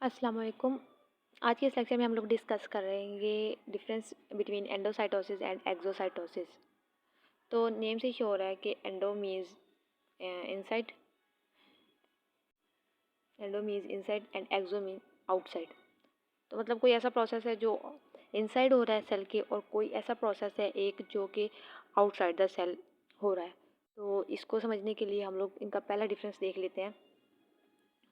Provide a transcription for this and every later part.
अस्सलाम वालेकुम। आज के इस लेक्चर में हम लोग डिस्कस करेंगे difference between endocytosis and exocytosis. तो नेम से शो हो रहा है कि endo means inside and exo mean outside. तो मतलब कोई ऐसा प्रोसेस है जो इनसाइड हो रहा है सेल के, और कोई ऐसा प्रोसेस है एक जो कि आउटसाइड द सेल हो रहा है। तो इसको समझने के लिए हम लोग इनका पहला डिफरेंस देख लेते हैं।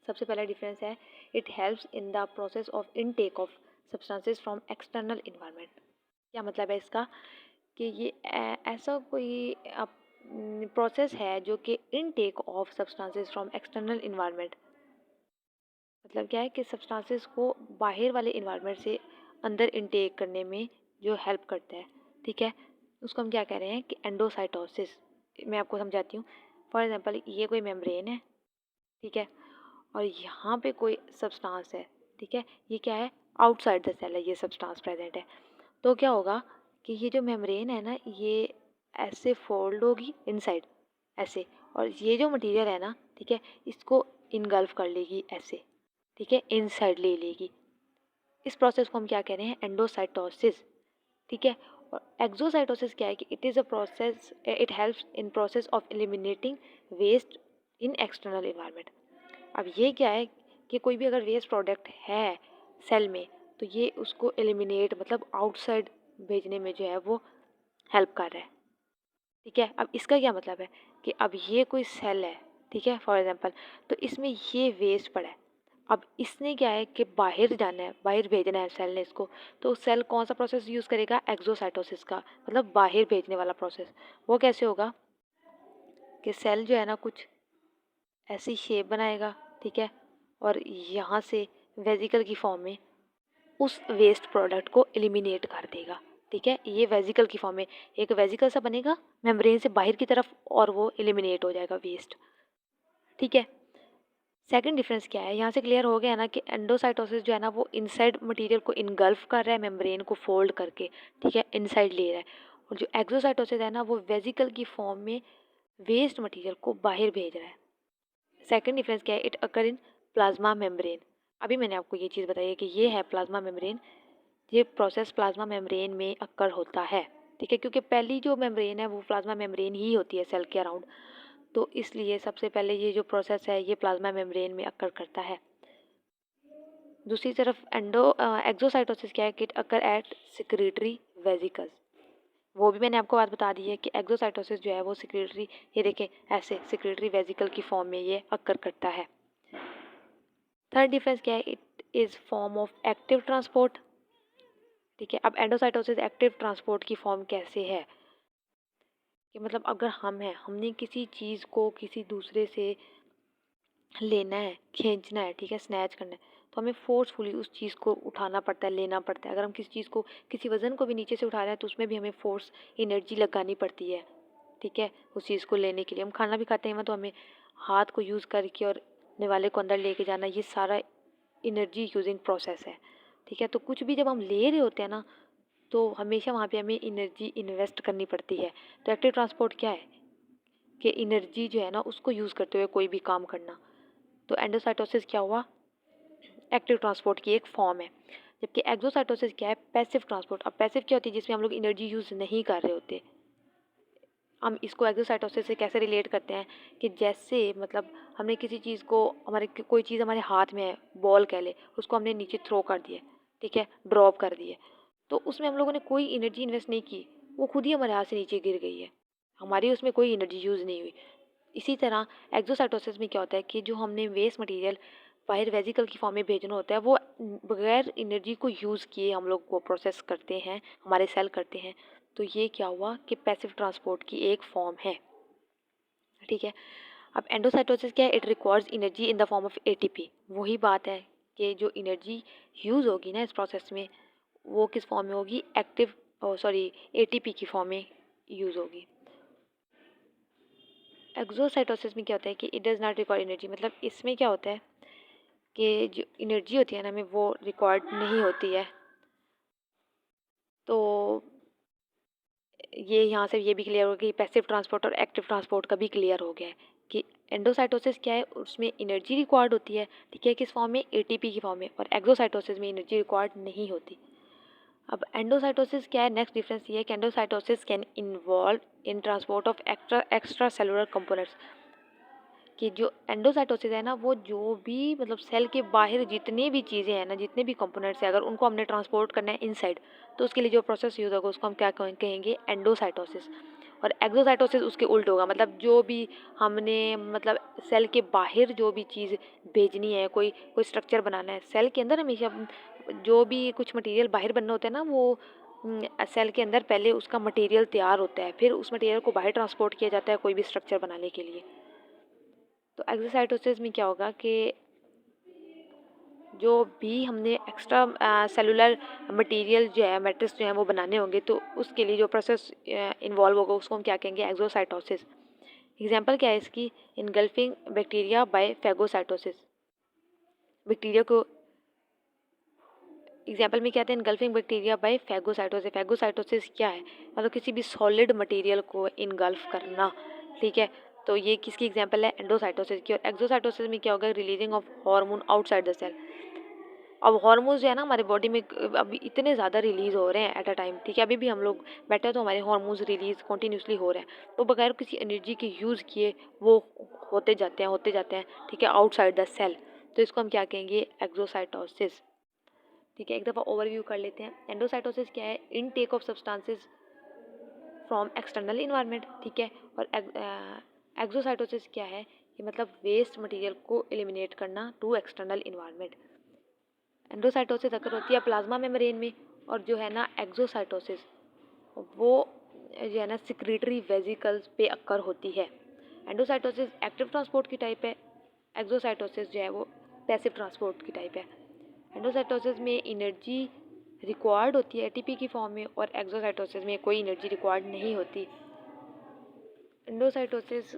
सबसे पहला डिफरेंस है, it helps in the process of intake of substances from external environment. क्या मतलब है इसका कि ये ऐसा कोई प्रोसेस है जो कि intake of substances from external environment, मतलब क्या है कि सब्सटेंसेस को बाहर वाले इन्वायरमेंट से अंदर इनटेक करने में जो हेल्प करता है। ठीक है, उसको हम क्या कह रहे हैं कि एंडोसाइटोसिस। मैं आपको समझाती हूँ। फॉर एग्जांपल, ये कोई मेम्ब्रेन है, ठीक है, और यहाँ पे कोई सब्सटेंस है। ठीक है, ये क्या है, आउटसाइड द सेल है, ये सब्सटेंस प्रेजेंट है। तो क्या होगा कि ये जो मेम्ब्रेन है ना, ये ऐसे फोल्ड होगी इनसाइड ऐसे, और ये जो मटेरियल है ना, ठीक है, इसको इनगल्फ कर लेगी ऐसे, ठीक है, इनसाइड ले लेगी। इस प्रोसेस को हम क्या कह रहे हैं, एंडोसाइटोसिस। ठीक है, और एक्सोसाइटोसिस क्या है कि it is a process, it helps in process of eliminating waste in external environment. अब ये क्या है कि कोई भी अगर वेस्ट प्रोडक्ट है सेल में, तो ये उसको एलिमिनेट मतलब आउटसाइड भेजने में जो है वो हेल्प कर रहा है। ठीक है, अब इसका क्या मतलब है कि अब ये कोई सेल है, ठीक है, फॉर एग्जांपल, तो इसमें ये वेस्ट पड़ा है। अब इसने क्या है कि बाहर जाना है, बाहर भेजना है सेल ने इसको। तो सेल कौन सा प्रोसेस यूज़ करेगा, एक्सोसाइटोसिस का, मतलब बाहर भेजने वाला प्रोसेस। वो कैसे होगा कि सेल जो है ना कुछ ऐसी शेप बनाएगा, ठीक है, और यहाँ से वेजिकल की फॉर्म में उस वेस्ट प्रोडक्ट को एलिमिनेट कर देगा। ठीक है, ये वेजिकल की फॉर्म में एक वेजिकल सा बनेगा मेम्ब्रेन से बाहर की तरफ, और वो एलिमिनेट हो जाएगा वेस्ट। ठीक है, सेकंड डिफरेंस क्या है, यहाँ से क्लियर हो गया ना कि एंडोसाइटोसिस जो है ना वो इनसाइड मटेरियल को इनगल्फ कर रहा है, मेम्ब्रेन को फोल्ड करके, ठीक है, इनसाइड ले रहा है। और जो एक्सोसाइटोसिस है ना, वो वेजिकल की फॉर्म में वेस्ट मटेरियल को बाहर भेज रहा है। सेकंड डिफरेंस क्या है, it occur in plasma membrane. अभी मैंने आपको ये चीज़ बताई है कि ये है प्लाज्मा मेम्ब्रेन। ये प्रोसेस प्लाज्मा मेम्ब्रेन में अक्कर होता है। ठीक है, क्योंकि पहली जो मेम्ब्रेन है वो प्लाज्मा मेम्ब्रेन ही होती है सेल के अराउंड। तो इसलिए सबसे पहले ये जो प्रोसेस है ये प्लाज्मा मेम्ब्रेन में अक्कर करता है। दूसरी तरफ एक्सोसाइटोसिस क्या है कि it occur at secretory vesicles. वो भी मैंने आपको बात बता दी है कि एक्सोसाइटोसिस जो है वो सिक्रेटरी, ये देखें ऐसे सिक्रेटरी वेजिकल की फॉर्म में ये अक्कर करता है। थर्ड डिफरेंस क्या है, it is form of active transport. ठीक है, अब एंडोसाइटोसिस एक्टिव ट्रांसपोर्ट की फॉर्म कैसे है कि मतलब अगर हमने किसी चीज़ को किसी दूसरे से लेना है, खींचना है, ठीक है, स्नैच करना है, तो हमें फोर्सफुली उस चीज़ को उठाना पड़ता है, लेना पड़ता है। अगर हम किसी चीज़ को, किसी वज़न को भी नीचे से उठा रहे हैं, तो उसमें भी हमें फोर्स, एनर्जी लगानी पड़ती है। ठीक है, उस चीज़ को लेने के लिए हम खाना भी खाते हैं तो हमें हाथ को यूज़ करके और निवाले को अंदर लेके जाना, ये सारा एनर्जी यूजिंग प्रोसेस है। ठीक है, तो कुछ भी जब हम ले रहे होते हैं ना, तो हमेशा वहाँ पे हमें एनर्जी इन्वेस्ट करनी पड़ती है। तो एक्टिव ट्रांसपोर्ट क्या है कि एनर्जी जो है ना उसको यूज़ करते हुए कोई भी काम करना। तो एंडोसाइटोसिस क्या हुआ, एक्टिव ट्रांसपोर्ट की एक फॉर्म है। जबकि एक्सोसाइटोसिस क्या है, पैसिव ट्रांसपोर्ट। अब पैसिव क्या होती है, जिसमें हम लोग एनर्जी यूज़ नहीं कर रहे होते। हम इसको एक्सोसाइटोसिस से कैसे रिलेट करते हैं कि जैसे मतलब हमने किसी चीज़ को, हमारे कोई चीज़ हमारे हाथ में है, बॉल कह ले, उसको हमने नीचे थ्रो कर दिया, ठीक है, ड्रॉप कर दिए, तो उसमें हम लोगों ने कोई एनर्जी इन्वेस्ट नहीं की, वो खुद ही हमारे हाथ से नीचे गिर गई है, हमारी उसमें कोई एनर्जी यूज़ नहीं हुई। इसी तरह एक्सोसाइटोसिस में क्या होता है कि जो हमने वेस्ट मटेरियल बाहर वेजिकल की फॉर्म में भेजना होता है, वो बगैर एनर्जी को यूज़ किए हम लोग वो प्रोसेस करते हैं, हमारे सेल करते हैं। तो ये क्या हुआ कि पैसिव ट्रांसपोर्ट की एक फॉर्म है। ठीक है, अब एंडोसाइटोसिस क्या है, it requires energy in the form of ATP. वही बात है कि जो एनर्जी यूज़ होगी ना इस प्रोसेस में, वो किस फॉर्म में होगी, एक्टिव एटीपी की फॉर्म में यूज़ होगी। एक्सोसाइटोसिस में क्या होता है कि it does not require energy, मतलब इसमें क्या होता है कि जो एनर्जी होती है ना हमें वो रिक्वायर्ड नहीं होती है। तो ये यहाँ से ये भी क्लियर हो गया कि पैसिव ट्रांसपोर्ट और एक्टिव ट्रांसपोर्ट का भी क्लियर हो गया है कि एंडोसाइटोसिस क्या है, उसमें एनर्जी रिक्वायर्ड होती है, ठीक है, किस फॉर्म में, एटीपी की फॉर्म में, और एक्सोसाइटोसिस में एनर्जी रिक्वायर्ड नहीं होती। अब एंडोसाइटोसिस क्या है, नेक्स्ट डिफरेंस ये है कि endocytosis can involve in transport of extra cellular components, कि जो एंडोसाइटोसिस है ना, वो जो भी मतलब सेल के बाहर जितनी भी चीज़ें हैं ना, जितने भी कंपोनेंट्स हैं, अगर उनको हमने ट्रांसपोर्ट करना है इनसाइड, तो उसके लिए जो प्रोसेस यूज़ होगा उसको हम क्या कहेंगे, एंडोसाइटोसिस। और एक्सोसाइटोसिस उसके उल्ट होगा, मतलब जो भी हमने मतलब सेल के बाहर जो भी चीज़ भेजनी है, कोई कोई स्ट्रक्चर बनाना है, सेल के अंदर हमेशा जो भी कुछ मटेरियल बाहर बनना होता है ना, वो सेल के अंदर पहले उसका मटेरियल तैयार होता है, फिर उस मटेरियल को बाहर ट्रांसपोर्ट किया जाता है कोई भी स्ट्रक्चर बनाने के लिए। तो एक्सोसाइटोसिस में क्या होगा कि जो भी हमने एक्स्ट्रा सेलुलर मटेरियल जो है, मैट्रिक्स जो है वो बनाने होंगे, तो उसके लिए जो प्रोसेस इन्वॉल्व होगा उसको हम क्या कहेंगे, एक्सोसाइटोसिस। एग्जांपल क्या है इसकी, engulfing bacteria by phagocytosis. Bacteria को एग्जांपल में क्या आते हैं, engulfing bacteria by phagocytosis. Phagocytosis क्या है, मतलब किसी भी सॉलिड मटेरियल को इनगल्फ करना, ठीक है। तो ये किसकी एग्जांपल है, एंडोसाइटोसिस की। और एक्सोसाइटोसिस में क्या होगा, releasing of hormone outside the cell. अब हार्मोन्स जो है ना हमारे बॉडी में अभी इतने ज़्यादा रिलीज़ हो रहे हैं एट अ टाइम, ठीक है, अभी भी हम लोग बैठे हैं तो हमारे हार्मोन्स रिलीज़ कंटिन्यूसली हो रहे हैं, तो बगैर किसी एनर्जी के यूज़ किए वो होते जाते हैं, ठीक है, आउटसाइड द सेल। तो इसको हम क्या कहेंगे, एक्सोसाइटोसिस। ठीक है, एक दफ़ा ओवरव्यू कर लेते हैं। एंडोसाइटोसिस क्या है, intake of substances from external environment, ठीक है। और एक्सोसाइटोसिस क्या है, कि मतलब वेस्ट मटेरियल को एलिमिनेट करना टू एक्सटर्नल इन्वायरमेंट। एंडोसाइटोसिस अगर होती है प्लाज्मा मेम्ब्रेन में, और जो है ना एक्सोसाइटोसिस वो जो है ना सिक्रीटरी वेजिकल्स पे अक्कर होती है। एंडोसाइटोसिस एक्टिव ट्रांसपोर्ट की टाइप है, एक्सोसाइटोसिस जो है वो पैसिव ट्रांसपोर्ट की टाइप है। एंडोसाइटोसिस में एनर्जी रिक्वायर्ड होती है एटीपी की फॉर्म में, और एक्सोसाइटोसिस में कोई एनर्जी रिक्वायर्ड नहीं होती। एंडोसाइटोसिस